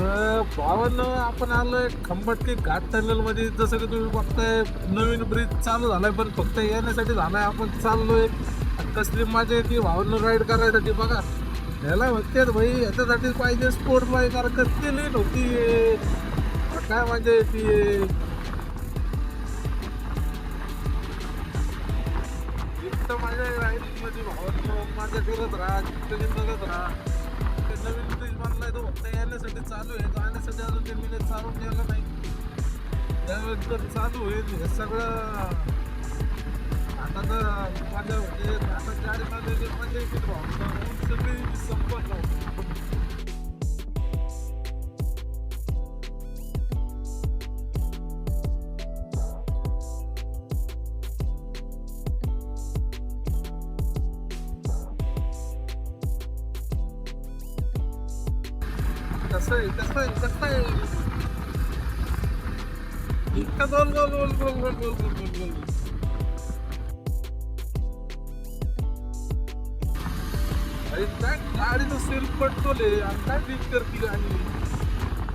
भावानं आपण आलोय खंबाटकी घाट टनेल मध्ये. जसं की तुम्ही बघताय नवीन ब्रिज चालू झालाय, पण फक्त येण्यासाठी झालाय. आपण चाललोय कसली मजा येते भावानं राईड करायसाठी. बघा याला म्हणते भाई, याच्यासाठी पाहिजे स्पोर्ट बाईक. कारण कसली लीन होती, काय मजा येते. इतकं माझ्या राईड मध्ये भावानं मजा करत राहा, जिंदगी जगत राहा. ते नवीन ब्रिज बनलाय तो फक्त येण्यासाठी चालू आहे, जाण्यासाठी अजून ते मिनिट चालून गेलं नाही. त्यावेळेस तर चालू होईल हे सगळं. आता तर माझ्या म्हणजे आता गाडीमध्ये मजा येते भाऊ, सगळी संपत नाही. कसं आहे कसं आहे कसं आहे. इतकं गोल गोल गोल गोल गोल गोल गोल गोल गोल. अरे काय गाडीचं सेल पटतोले आणि काय ड्रिफ्ट करते गाडी.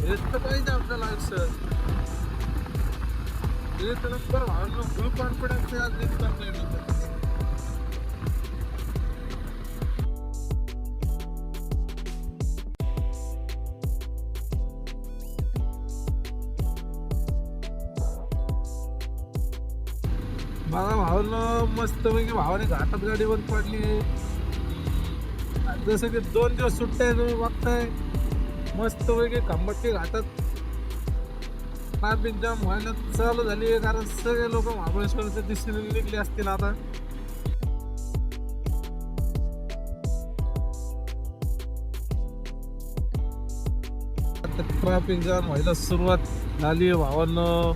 हेच तर पाहिजे आपल्याला आयुष्यात. एक नंबर भावना फुल कॉन्फिडन्स आज दिसतात नाही. बघा भावानं मस्त पैकी भावाने घाटात गाडी बंद पडली. जसं की 2 दिवस सुट्ट्या आहे, तुम्ही बघताय मस्त पैकी खंबाटकी घाटात ट्रॅफिक जाम व्हायला चालू झाली आहे. कारण सगळे लोक महाबळेश्वरच्या दिशेने निघले असतील. आता ट्रॅफिक जाम व्हायला सुरुवात झाली आहे भावानं.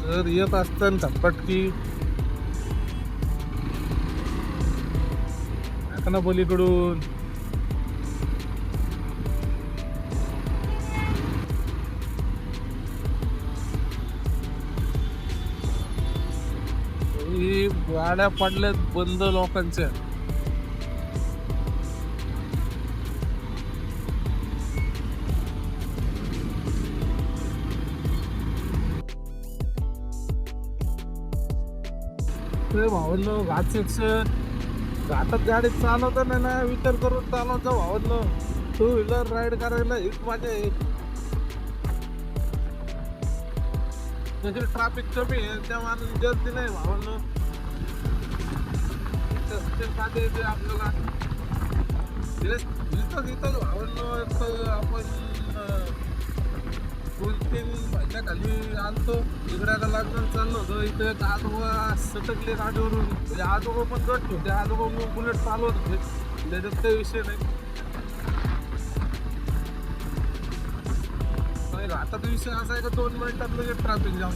जर येत असताना खंबाटकी ना पलीकडून गाड्या पडल्यात बंद लोकांच्या. भावांनो घाट सेक्शन, घाटात गाडी चालवताना ना विचार करून चालवता भावांनो. 2 व्हीलर राईड करायला हीच मजा आहे. म्हणजे ट्रॅफिक कमी आहे त्या माणूस गर्दी नाही भावांनो. साधे येते आपल्याला इथं इथं भावांनो. आपण 2-3 महिन्या खाली आलतो, इकड्याला लागून चाललो होतो. इथं एक आजोबा सटकले गाडीवरून. म्हणजे आजोबा पण गट होते, आजोबा मग बुलेट चालवत होते, त्याच्यात काही विषय नाही. घाटात विषय असा आहे का 2 मिनिटात लगेच ट्रॅफिक जाम.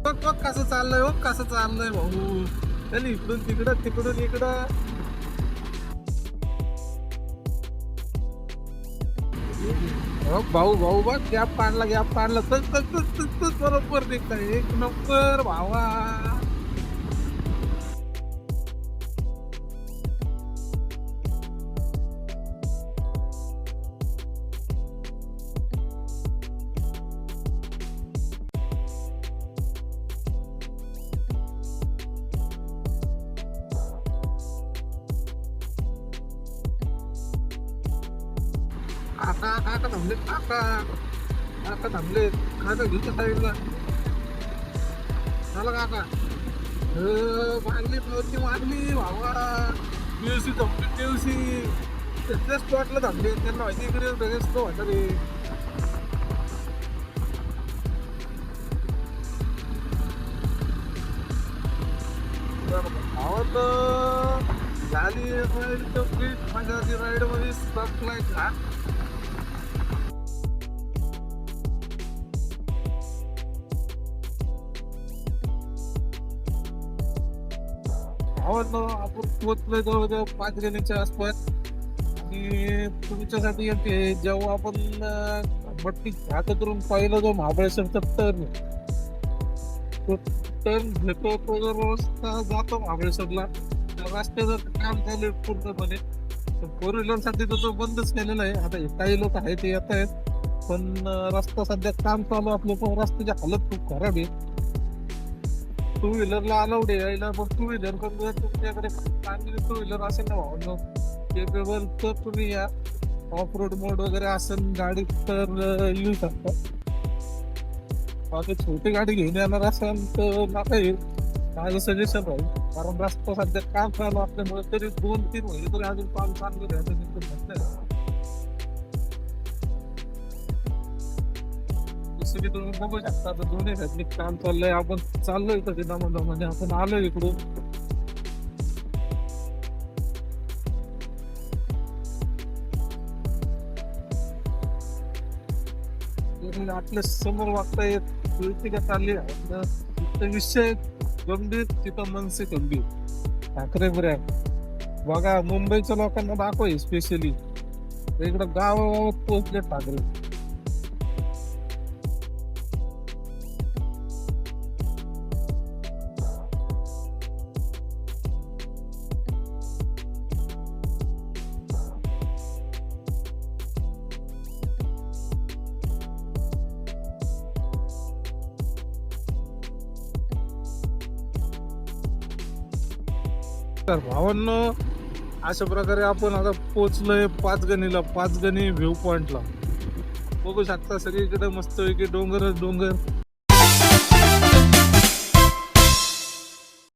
बघ बघ कसं चाललंय, बघ कसं चाललंय भाऊ. त्याने इकडून तिकडं तिकडून इकडं. भाऊ भाऊ बघ गॅप काढला गॅप काढला. तर बरोबर निघताय. एक नंबर भावा. काका काका थांबले, काका काका थांबले. काका घेऊच्या साईडला झालं काका. मागली पावती मागली भावा. पीयूसी थांबली, पीयूसी त्याच्या स्पॉटला थांबले. त्यांना माहिती इकडे लगेच तो वाटत रे. भावात झाली राईड कंप्लीट. माझ्या आधी राईड मध्ये संपलाय का भावात आपण पोहोचलोय जवळजवळ 5 गणीच्या आसपास. आणि तुमच्यासाठी एक आहे, जेव्हा आपण बट्टी घाट करून पाहिलं जो महाबळेश्वरचा टर्न तो टर्न घेतो तो जर रस्ता जातो महाबळेश्वरला त्या रस्त्याचं काम चालू आहे पूर्णपणे. फोर व्हीलर साठी तर तो बंदच केलेला आहे. आता हे काही लोक आहेत ते येत आहेत पण रस्ता सध्या काम चालू असलं पण रस्त्याची हालत खूप खराब आहे. टू व्हीलरला अलाउड आहे यायला पण टू व्हीलर पण जर तुमच्याकडे चांगली टू व्हीलर असेल ना भावनो केपेबल तर तुम्ही या ऑफ रोड मोड वगैरे असेल गाडी तर येऊ शकता. बाकी छोटी गाडी घेऊन येणार असेल तर नका येईल माझं सजेशन राहील. कारण रस्ता सध्या काम चालू असल्यामुळे तरी 2-3 महिने तरी अजून काम चांगलं राहायचं म्हटलं. जसं की तुम्ही बघू शकता आता दोन्ही साईडनी काम चाललंय. आपण चाललोय कधी म्हणजे आपण आलोय इकडून. आपल्या समोर वागता येत का चालली आहे विषय गंभीर तिथं मनसे गंभीर. ठाकरे ब्रँड बघा मुंबईच्या लोकांना दाखव स्पेशली इकडं गावागावात पोहोचले ठाकरे. तर भावांनो अशा प्रकारे आपण आता पोहोचलोय 5 गणीला. 5 गणी व्ह्यू पॉइंटला बघू शकता सगळीकडे मस्त की डोंगरच डोंगर.